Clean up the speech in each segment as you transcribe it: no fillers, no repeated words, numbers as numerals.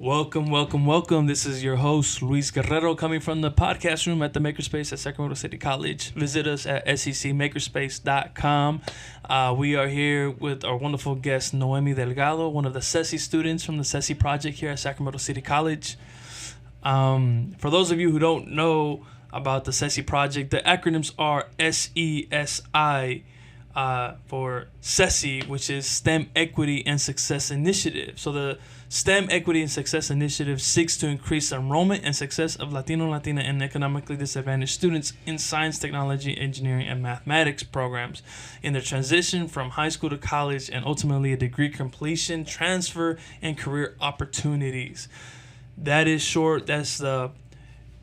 Welcome. This is your host, Luis Guerrero, coming from the podcast room at the Makerspace at Sacramento City College. Visit us at secmakerspace.com. We are here with our wonderful guest, Noemi Delgado, one of the SESI students from the SESI project here at Sacramento City College. For those of you who don't know about the SESI project, the acronyms are SESI for SESI, which is STEM Equity and Success Initiative. So the STEM Equity and Success Initiative seeks to increase the enrollment and success of Latino, Latina, and economically disadvantaged students in science, technology, engineering, and mathematics programs in their transition from high school to college and ultimately a degree completion, transfer, and career opportunities. That is short. That's the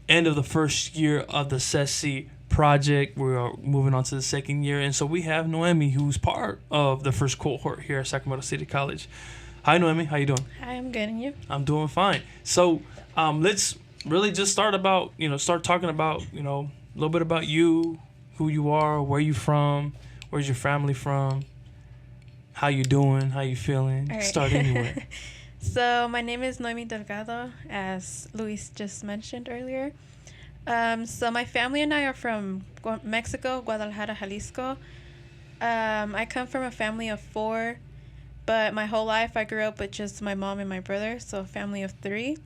end of the first year of the SESI project. We are moving on to the second year. And so we have Noemi, who's part of the first cohort here at Sacramento City College. Hi, Noemi. How you doing? Hi, I'm good. And you? I'm doing fine. So let's really just start talking about, a little bit about you, who you are, where you from, where's your family from, how you doing, how you feeling. All right. Start anywhere. So my name is Noemi Delgado, as Luis just mentioned earlier. So my family and I are from Mexico, Guadalajara, Jalisco. I come from a family of 4. But my whole life, I grew up with just my mom and my brother, so a family of 3.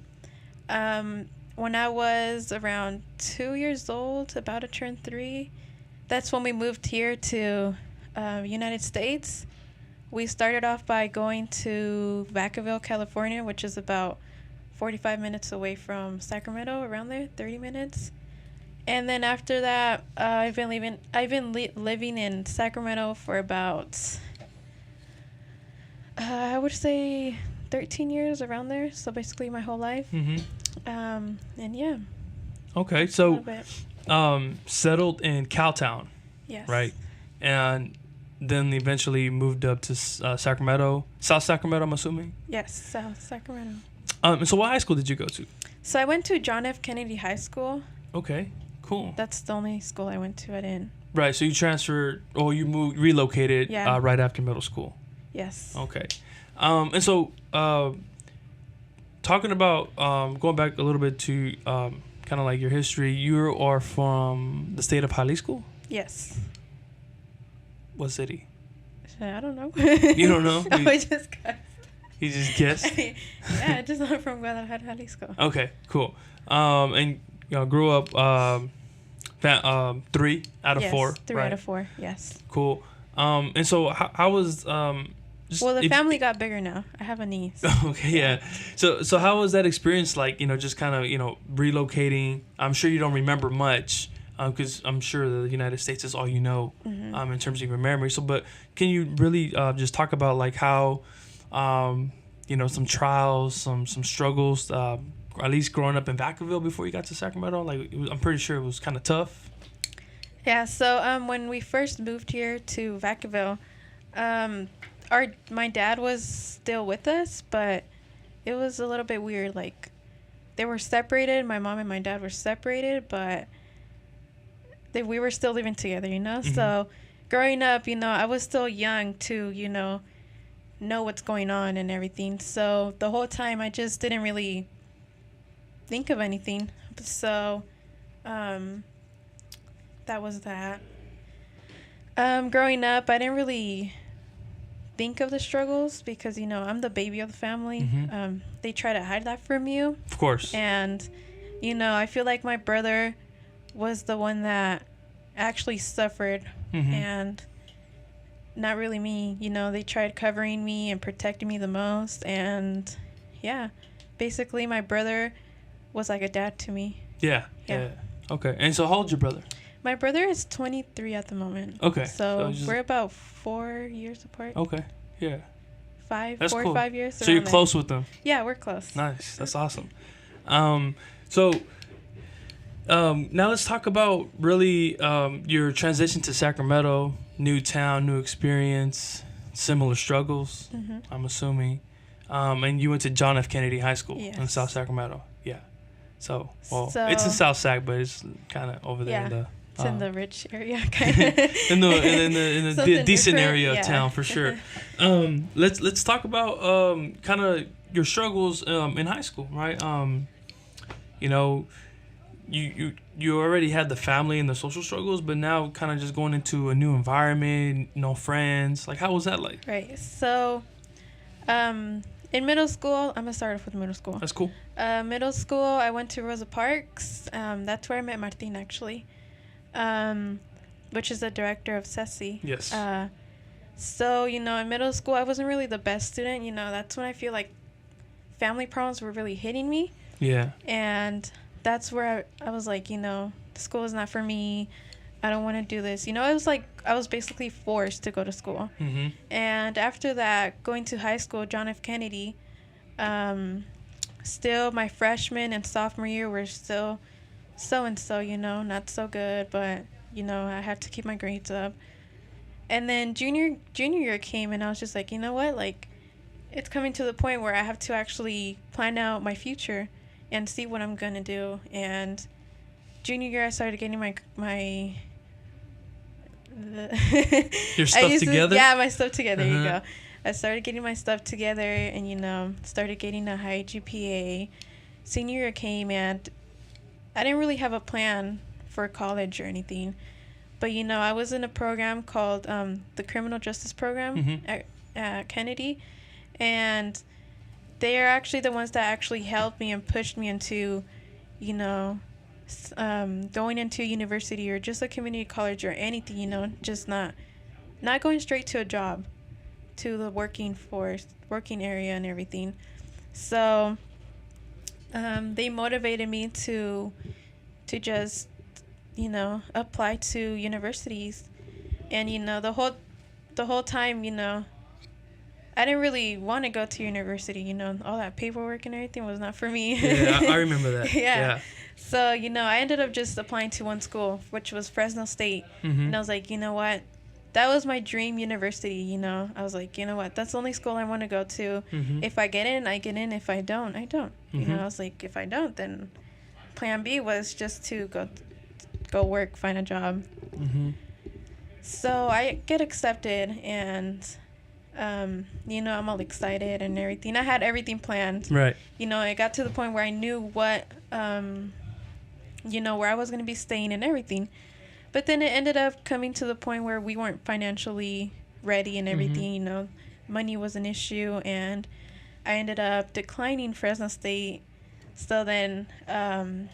When I was around 2 years old, about to turn 3, that's when we moved here to United States. We started off by going to Vacaville, California, which is about 45 minutes away from Sacramento, around there, 30 minutes. And then after that, I've been living in Sacramento for about... I would say 13 years, around there. So basically my whole life. Mm-hmm. And yeah. Okay, so settled in Cowtown. Yes. Right? And then eventually moved up to Sacramento. South Sacramento, I'm assuming? Yes, South Sacramento. So what high school did you go to? So I went to John F. Kennedy High School. Okay, cool. That's the only school I went to. I didn't. Right, so you transferred, or you relocated right after middle school. Yes. Okay. And so talking about going back a little bit to kind of like your history, you are from the state of Jalisco? Yes. What city? I don't know. You don't know? I just guessed. You just guessed? Yeah, I just not from Guadalajara, Jalisco. Okay, cool. And grew up 3 out of 4. 3 right? out of 4, yes. Cool. And so how was the family got bigger now. I have a niece. Okay, yeah. So how was that experience like, just kind of, relocating? I'm sure you don't remember much because I'm sure the United States is all you know in terms of your memory. So, but can you really just talk about like how, some trials, some struggles, at least growing up in Vacaville before you got to Sacramento? Like, I'm pretty sure it was kind of tough. Yeah, so when we first moved here to Vacaville, my dad was still with us, but it was a little bit weird. Like, they were separated. My mom and my dad were separated, but we were still living together, Mm-hmm. So growing up, I was still young to, know what's going on and everything. So the whole time I just didn't really think of anything. So that was that. Growing up, I didn't really think of the struggles because I'm the baby of the family. Mm-hmm. They try to hide that from you, of course, and I feel like my brother was the one that actually suffered, and not really me. They tried covering me and protecting me the most, and basically my brother was like a dad to me. Yeah. Okay. And so how old's your brother? My brother is 23 at the moment. Okay. So we're about 4 years apart. Okay. Yeah. 4 cool. or 5 years. So you're close with them? Yeah, we're close. Nice. That's awesome. So now let's talk about really your transition to Sacramento, new town, new experience, similar struggles, I'm assuming. And you went to John F. Kennedy High School in South Sacramento. Yeah. So it's in South Sac, but it's kind of over there in the... It's in the rich area, kind of. in the decent area of yeah. town, for sure. Let's talk about kind of your struggles in high school, right? You know, you already had the family and the social struggles, but now kind of just going into a new environment, no friends. Like, how was that like? Right. So, in middle school, I'm gonna start off with middle school. That's cool. Middle school, I went to Rosa Parks. That's where I met Martin, actually, which is the director of SESI. Yes. So, in middle school, I wasn't really the best student. That's when I feel like family problems were really hitting me. Yeah. And that's where I was like, school is not for me. I don't want to do this. It was like I was basically forced to go to school. Mm-hmm. And after that, going to high school, John F. Kennedy, still my freshman and sophomore year were still so-and-so, not so good. But, I had to keep my grades up. And then junior year came, and I was just like, you know what? Like, it's coming to the point where I have to actually plan out my future and see what I'm going to do. And junior year, I started getting your stuff together? My stuff together. There you go. I started getting my stuff together and, started getting a high GPA. Senior year came, and I didn't really have a plan for college or anything. But, I was in a program called the Criminal Justice Program at Kennedy. And they are actually the ones that actually helped me and pushed me into, going into university or just a community college or anything, just not going straight to a job, to the working area and everything. So they motivated me to just, apply to universities. And, the whole time, I didn't really want to go to university, all that paperwork and everything was not for me. Yeah, I remember that. Yeah. So, I ended up just applying to one school, which was Fresno State. Mm-hmm. And I was like, you know what? That was my dream university, I was like, you know what? That's the only school I want to go to. Mm-hmm. If I get in, I get in. If I don't, I don't. Mm-hmm. I was like, if I don't, then plan B was just to go work, find a job. Mm-hmm. So I get accepted, and I'm all excited and everything. I had everything planned. Right. It got to the point where I knew what, where I was going to be staying and everything. But then it ended up coming to the point where we weren't financially ready and everything. Mm-hmm. Money was an issue, and I ended up declining Fresno State. So then a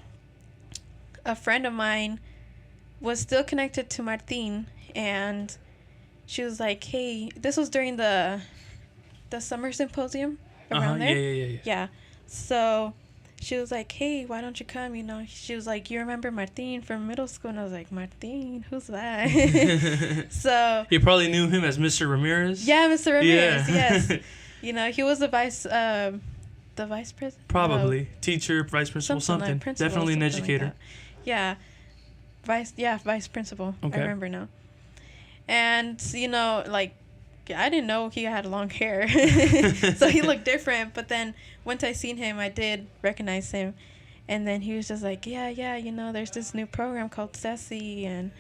friend of mine was still connected to Martin, and she was like, hey, this was during the summer symposium around there. Yeah. So she was like, hey, why don't you come? She was like, you remember Martin from middle school? And I was like, Martin, who's that? So you probably knew him as Mr. Ramirez. Yeah, Mr. Ramirez. Yeah. Yes. He was the vice president. Probably teacher, vice principal, something. Like principal, definitely an educator. Like yeah. Vice principal. Okay. I remember now. And, I didn't know he had long hair. So he looked different. But then once I seen him, I did recognize him. And then he was just like, yeah, there's this new program called SESI. And,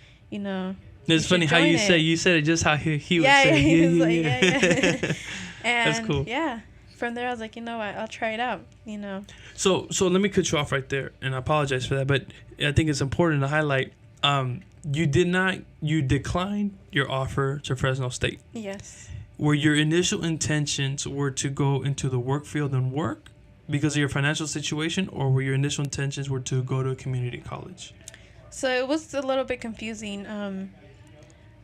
It's funny how you said it just how he would say it. He was like, yeah. And, that's cool. Yeah. From there, I was like, you know what? I'll try it out, So let me cut you off right there. And I apologize for that. But I think it's important to highlight you declined your offer to Fresno State. Yes. Were your initial intentions were to go into the work field and work because of your financial situation, or were your initial intentions were to go to a community college? So it was a little bit confusing.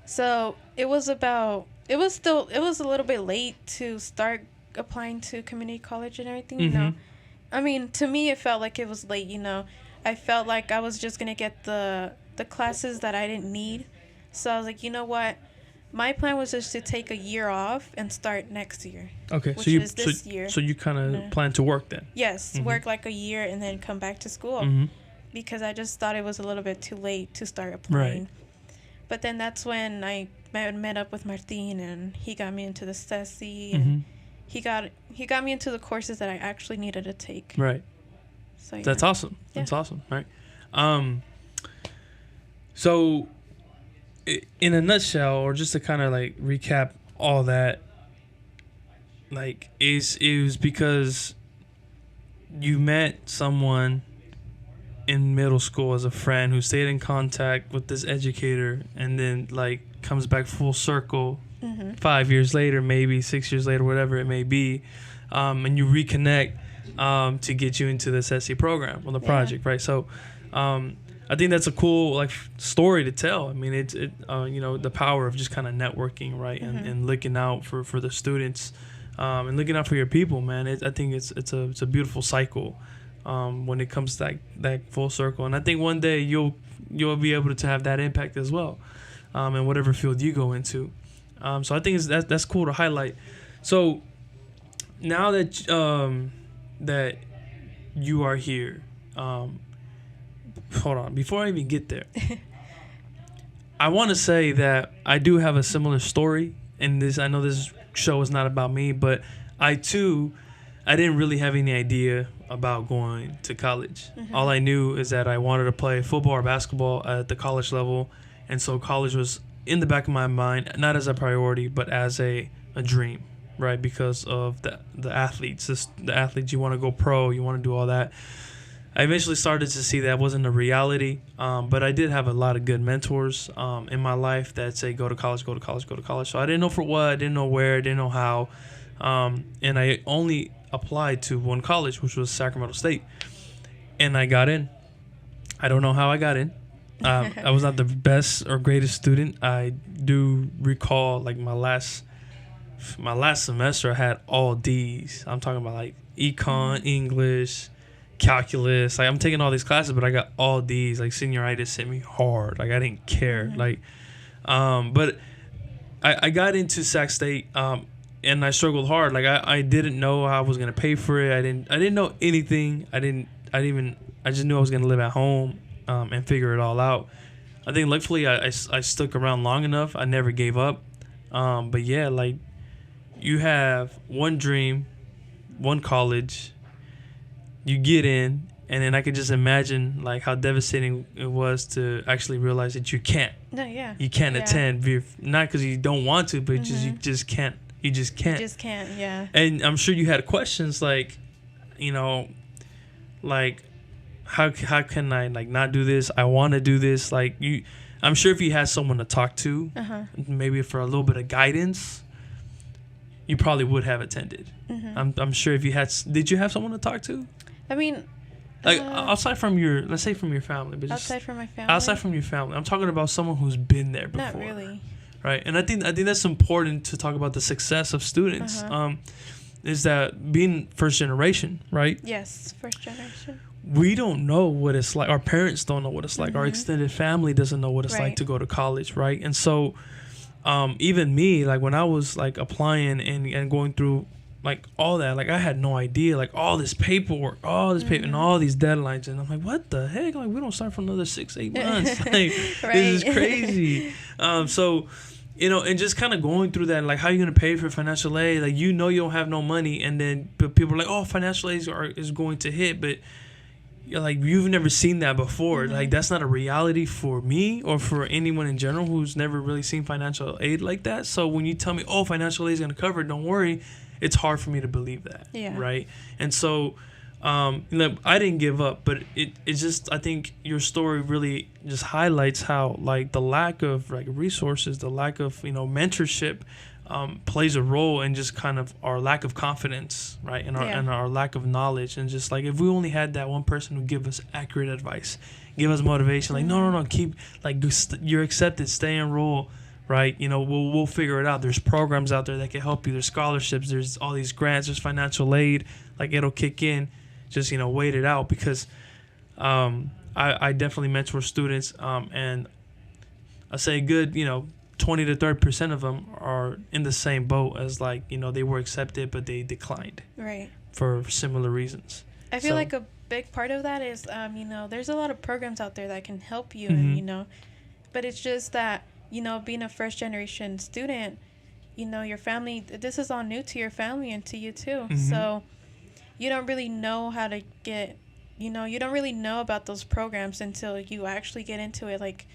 So it was a little bit late to start applying to community college and everything, Mm-hmm. I mean, to me, it felt like it was late, I felt like I was just going to get the classes that I didn't need. So I was like, you know what? My plan was just to take a year off and start next year. Okay, which is this year. So you kind of plan to work then? Yes, work like a year and then come back to school. Mm-hmm. Because I just thought it was a little bit too late to start applying. Right. But then that's when I met up with Martin, and he got me into the SESI, Mm-hmm. and he got me into the courses that I actually needed to take. Right. So yeah. That's awesome. Yeah. That's awesome. Right. So, in a nutshell, or just to kind of like recap all that, like it was because you met someone in middle school as a friend who stayed in contact with this educator, and then like comes back full circle 5 years later, maybe 6 years later, whatever it may be, and you reconnect to get you into the SESI program or the project, right? So I think that's a cool like story to tell. I mean, it's the power of just kind of networking, right, and looking out for the students, and looking out for your people, man. I think it's a beautiful cycle when it comes to that full circle, and I think one day you'll be able to have that impact as well, in whatever field you go into. So I think that's cool to highlight. So now that that you are here, hold on, before I even get there, I want to say that I do have a similar story in this. I know this show is not about me, but I didn't really have any idea about going to college. All I knew is that I wanted to play football or basketball at the college level, and so college was in the back of my mind, not as a priority, but as a dream, right? Because of the athletes, the athletes, you want to go pro, you want to do all that. I eventually started to see that wasn't a reality, but I did have a lot of good mentors in my life that say, go to college, go to college, go to college. So I didn't know for what, I didn't know where, I didn't know how, and I only applied to one college, which was Sacramento State, and I got in. I don't know how I got in. I was not the best or greatest student. I do recall like my last semester I had all D's. I'm talking about like econ, English, calculus. Like I'm taking all these classes, but I got all D's. Like senioritis hit me hard. Like I didn't care. Like, but I got into Sac State, and I struggled hard. Like I didn't know how I was gonna pay for it. I didn't know anything. I just knew I was gonna live at home, and figure it all out. I think luckily I stuck around long enough. I never gave up. But yeah, like you have one dream, one college, you get in, and then I could just imagine like how devastating it was to actually realize that you can't. No, yeah. You can't attend, not because you don't want to, but you just can't. You just can't. You just can't, yeah. And I'm sure you had questions like, like how can I like not do this? I want to do this. Like I'm sure if you had someone to talk to, maybe for a little bit of guidance, you probably would have attended. I'm sure if you had. Did you have someone to talk to? I mean, like outside from let's say from your family, but just outside from my family. Outside from your family, I'm talking about someone who's been there before. Not really. Right, and I think that's important to talk about the success of students. Is that being first generation, right? Yes, first generation. We don't know what it's like. Our parents don't know what it's like. Our extended family doesn't know what it's like to go to college, right? And so, even me, like when I was like applying and going through like all that, like I had no idea, like all this paperwork, and all these deadlines, and I'm like, what the heck? Like we don't start for another 6-8 months. Like this is crazy. So, and just kind of going through that, like how are you gonna pay for financial aid? Like you don't have no money, and then but people are like, oh, financial aid is going to hit, but like you've never seen that before. Like that's not a reality for me or for anyone in general who's never really seen financial aid like that. So when you tell me, oh, financial aid is gonna cover it, don't worry, it's hard for me to believe that. Yeah. Right. And so I didn't give up, but it's just, I think your story really just highlights how like the lack of like resources, the lack of mentorship plays a role in just kind of our lack of confidence, right? And our lack of knowledge. And just like if we only had that one person who give us accurate advice, give us motivation, like no, keep like you're accepted, stay enrolled, right? We'll figure it out. There's programs out there that can help you. There's scholarships. There's all these grants. There's financial aid. Like it'll kick in. Just wait it out, because I definitely mentor students, and I say good 20 to 30% of them are in the same boat as like they were accepted but they declined, right, for similar reasons. I feel like a big part of that is there's a lot of programs out there that can help you, and but it's just that being a first generation student, your family, this is all new to your family and to you too, so you don't really know how to get, you don't really know about those programs until you actually get into it, like,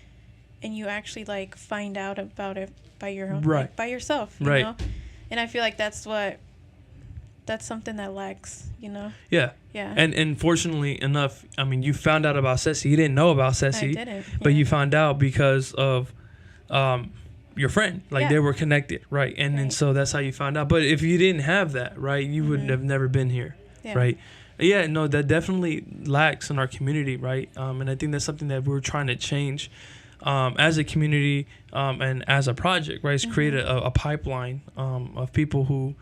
and you actually like find out about it by your own, by yourself, you know? And I feel like that's what that's something that lacks, you know? Yeah. Yeah. And fortunately enough, I mean, you found out about SESI. You didn't know about SESI. I didn't. But yeah. you found out because of your friend. Like, Yeah. they were connected, right? And Right. so that's how you found out. But if you didn't have that, right, you would have never been here, right? Yeah, no, that definitely lacks in our community, right? And I think that's something that we're trying to change as a community and as a project, right? Is create a pipeline of people who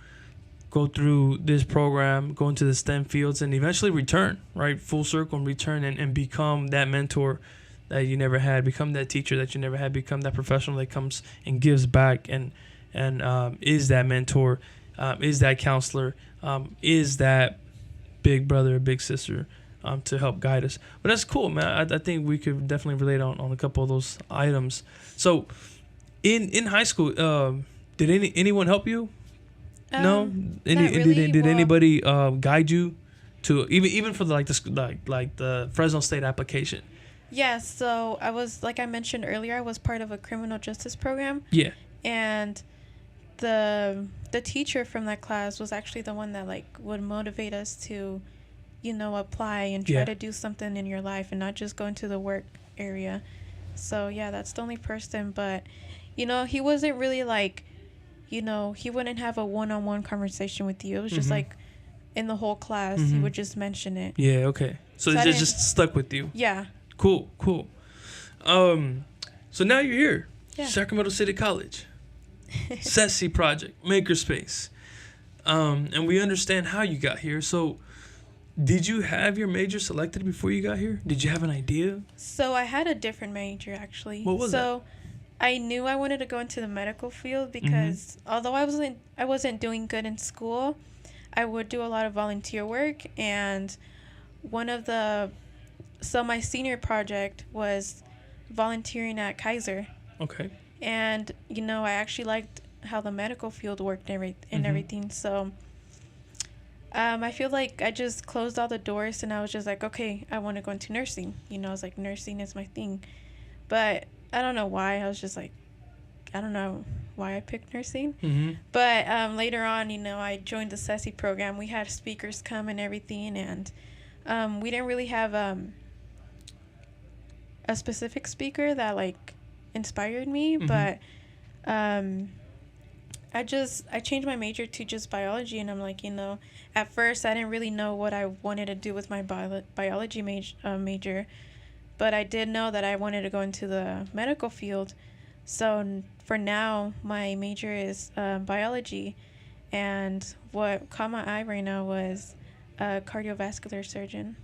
go through this program, go into the STEM fields, and eventually return, right? Full circle and return and become that mentor that you never had, become that teacher that you never had, become that professional that comes and gives back and is that mentor, is that counselor, is that big brother, big sister to help guide us. But that's cool, man. I think we could definitely relate on a couple of those items. So in high school, did anyone help you? No, really. Did anybody guide you to even for the Fresno State application? Yeah, so I was, like I mentioned earlier, I was part of a criminal justice program. Yeah. And the teacher from that class was actually the one that like would motivate us to, you know, apply and try to do something in your life and not just go into the work area. So yeah, that's the only person. But, you know, he wasn't really like, you know, he wouldn't have a one-on-one conversation with you. It was just like in the whole class, he would just mention it. Yeah, okay. So it just stuck with you. Yeah. Cool. So now you're here. Yeah. Sacramento City College. SESI project, Makerspace. And we understand how you got here. So did you have your major selected before you got here? Did you have an idea? So I had a different major, actually. What was that? I knew I wanted to go into the medical field because although I wasn't doing good in school, I would do a lot of volunteer work, and so my senior project was volunteering at Kaiser. Okay. And, you know, I actually liked how the medical field worked and everything. So I feel like I just closed all the doors and I was just like, okay, I want to go into nursing. You know, I was like, nursing is my thing. But I don't know why. I was just like, I don't know why I picked nursing. But later on, you know, I joined the SESI program. We had speakers come and everything. And we didn't really have a specific speaker that, like, inspired me. But I changed my major to just biology. And I'm like, you know, at first I didn't really know what I wanted to do with my biology major. But I did know that I wanted to go into the medical field. So for now, my major is biology. And what caught my eye right now was a cardiovascular surgeon.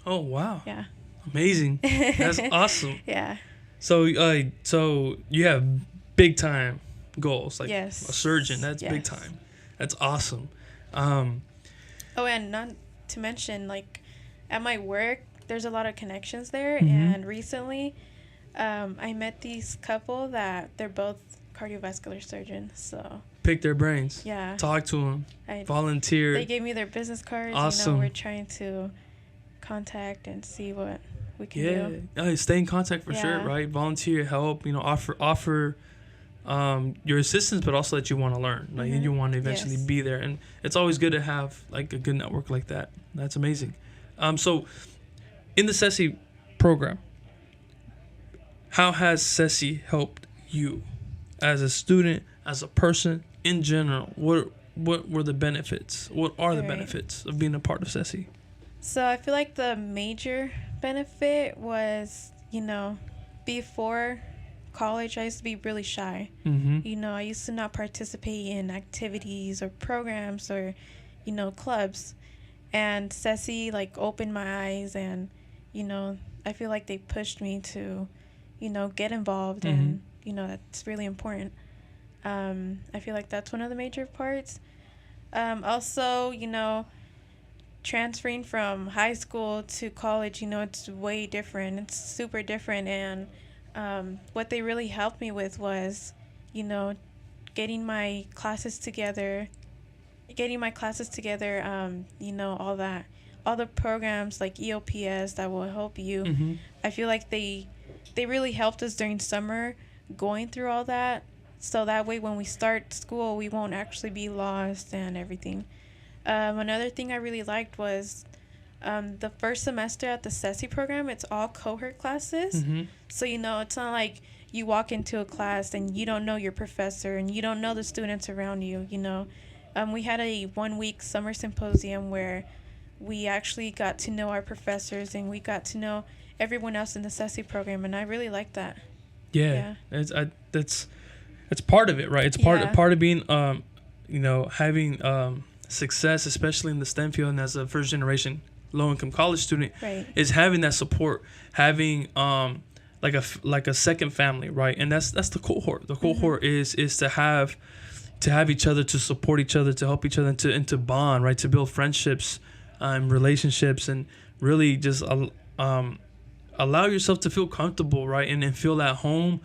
Oh, wow. Yeah. Amazing. That's awesome. Yeah. So you have big time goals, like yes. a surgeon. That's big time. That's awesome. Oh, and not to mention, like, at my work, there's a lot of connections there. And recently, I met these couple that they're both cardiovascular surgeons. So pick their brains. Yeah. Talk to them. Volunteer. They gave me their business cards. Awesome. You know, we're trying to contact and see what we can do. Stay in contact for sure, right? Volunteer, help. You know, offer your assistance, but also that you want to learn. Like you want to eventually be there, and it's always good to have like a good network like that. That's amazing. So in the SESI program, how has SESI helped you as a student, as a person in general? What were the benefits? What are the benefits of being a part of SESI? So I feel like the major benefit was, you know, before college, I used to be really shy. You know, I used to not participate in activities or programs or, you know, clubs. And SESI, like, opened my eyes, and, you know, I feel like they pushed me to, you know, get involved, and, you know, that's really important. I feel like that's one of the major parts. Also, you know, transferring from high school to college, you know, it's way different. It's super different. And what they really helped me with was, you know, getting my classes together, you know, all the programs like EOPS that will help you. I feel like they really helped us during summer going through all that. So that way when we start school, we won't actually be lost and everything. Another thing I really liked was the first semester at the SESI program. It's all cohort classes. Mm-hmm. So, it's not like you walk into a class and you don't know your professor and you don't know the students around you, We had a 1-week summer symposium where we actually got to know our professors and we got to know everyone else in the SESI program, and I really liked that. Yeah. That's part of it, right? It's part of being, having success, especially in the STEM field, and as a first generation low income college student, right, is having that support, having like a second family, right? And that's the cohort. The cohort is to have each other, to support each other, to help each other, and to bond, right? To build friendships, relationships, and really just allow yourself to feel comfortable, right? And feel at home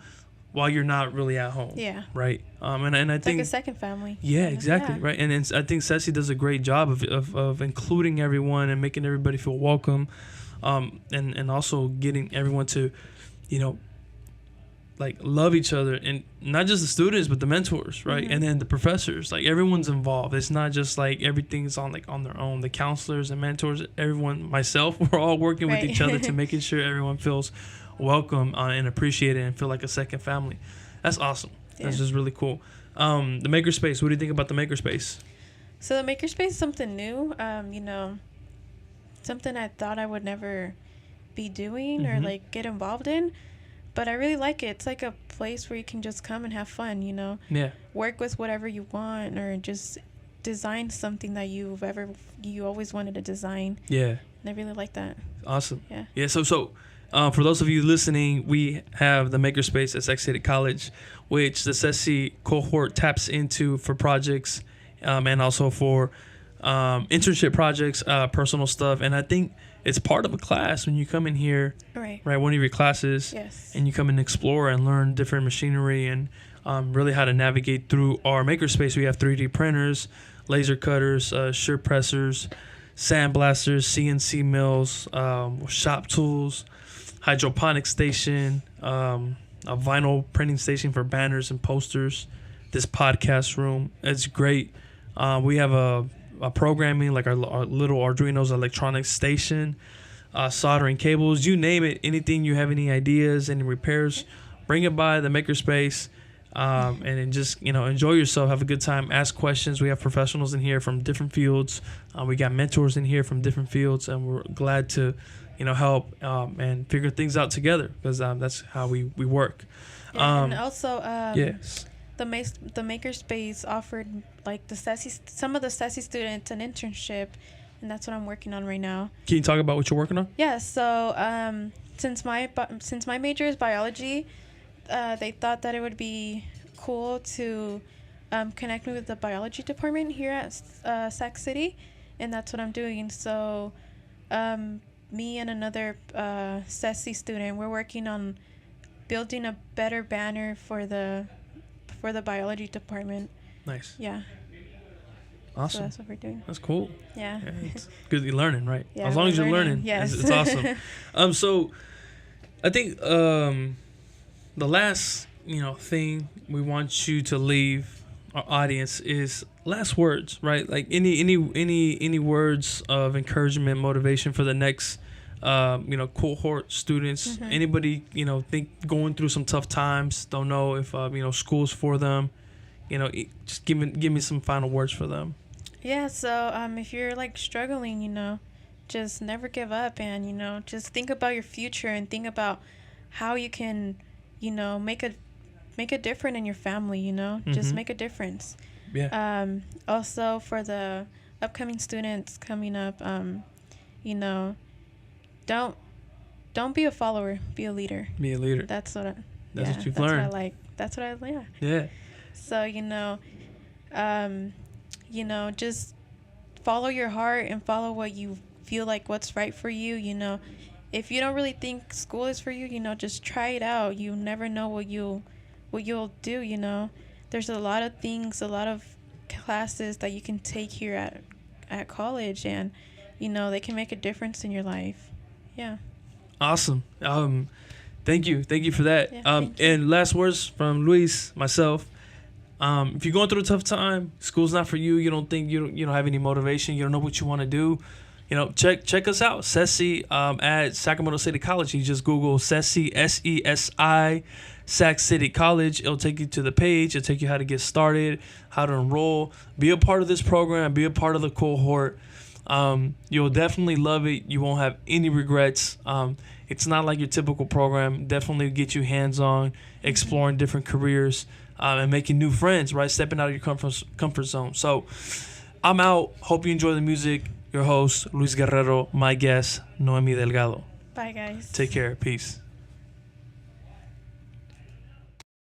while you're not really at home. Yeah. Right. And I it's think like a second family. Yeah, exactly. Yeah. Right. And I think SESI does a great job of including everyone and making everybody feel welcome, and also getting everyone to, like love each other, and not just the students but the mentors, right? And then the professors, like everyone's involved. It's not just like everything's on their own. The counselors and mentors, everyone, myself, we're all working with each other to making sure everyone feels welcome and appreciated and feel like a second family. That's awesome. Yeah. That's just really cool. The makerspace, what do you think about the makerspace? So the makerspace is something new, something I thought I would never be doing or like get involved in. But I really like it. It's like a place where you can just come and have fun, Yeah. Work with whatever you want, or just design something that you always wanted to design. Yeah. And I really like that. Awesome. Yeah. Yeah. So for those of you listening, we have the makerspace at Sacramento City College, which the SESI cohort taps into for projects, and also for internship projects, personal stuff. And I think it's part of a class when you come in here, right? One of your classes, yes. And you come and explore and learn different machinery and really how to navigate through our makerspace. We have 3D printers, laser cutters, shirt pressers, sandblasters, CNC mills, shop tools, hydroponic station, a vinyl printing station for banners and posters. This podcast room, it's great. We have a programming, like our little Arduino's electronics station, soldering cables, you name it. Anything you have, any ideas, any repairs, bring it by the makerspace, and then just enjoy yourself, have a good time, ask questions. We have professionals in here from different fields. We got mentors in here from different fields, and we're glad to help and figure things out together, because that's how we work. And also yes, the makerspace offered like some of the SESI students an internship, and that's what I'm working on right now. Can you talk about what you're working on? Yeah, so since my major is biology, they thought that it would be cool to connect me with the biology department here at Sac City, and that's what I'm doing. So me and another SESI student, we're working on building a better banner for the biology department. Nice. Yeah. Awesome. So that's what we're doing. That's cool. Yeah. It's good you're learning, right? Yeah, as long as you're learning, yes. it's awesome. So I think the last thing we want you to leave our audience is last words, right? Like any words of encouragement, motivation for the next cohort students, anybody think going through some tough times, don't know if school's for them, just give me some final words for them. Yeah, so if you're like struggling, just never give up, and just think about your future and think about how you can make a difference in your family, just make a difference. Yeah. Also for the upcoming students coming up, don't be a follower, be a leader. Be a leader. That's what you've learned. What I like. That's what I like. Yeah. So just follow your heart and follow what you feel like what's right for you. If you don't really think school is for you, just try it out. You never know what you'll do. There's a lot of things, a lot of classes that you can take here at college, and they can make a difference in your life. Yeah. Awesome. Thank you for that. Yeah, and last words from Luis, myself. If you're going through a tough time, school's not for you. You don't think you don't have any motivation. You don't know what you want to do. Check us out, SESI at Sacramento City College. You just Google SESI, SESI, Sac City College. It'll take you to the page. It'll take you how to get started, how to enroll, be a part of this program, be a part of the cohort. You'll definitely love it. You won't have any regrets. It's not like your typical program. Definitely get you hands-on, exploring different careers, and making new friends, right? Stepping out of your comfort zone. So I'm out. Hope you enjoy the music. Your host, Luis Guerrero. My guest, Noemi Delgado. Bye, guys. Take care. Peace.